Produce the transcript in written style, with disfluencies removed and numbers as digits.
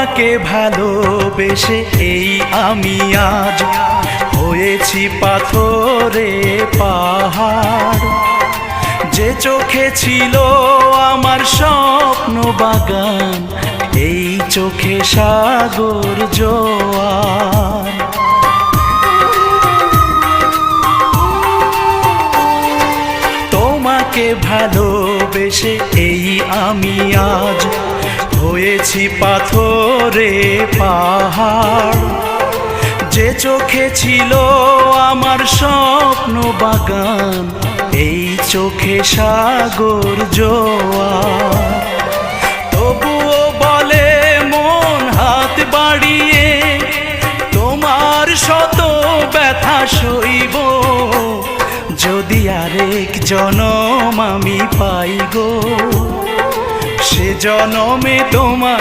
তোমাকে ভালোবেসে এই আমি আজ হয়েছি পাথরে পাহাড়। যে চোখে ছিল আমার স্বপ্ন বাগান, এই চোখে সাগর জোয়ার। তোমাকে ভালোবেসে এই আমি আজ হয়েছি পাথরে পাহাড়। যে চোখে ছিল আমার স্বপ্ন বাগান, এই চোখে সাগর জোয়ার। তবুও বলে মন হাত বাড়িয়ে, তোমার শত ব্যথা সইব, যদি আরেক জনম আমি পাই গো। সে জনমে তোমার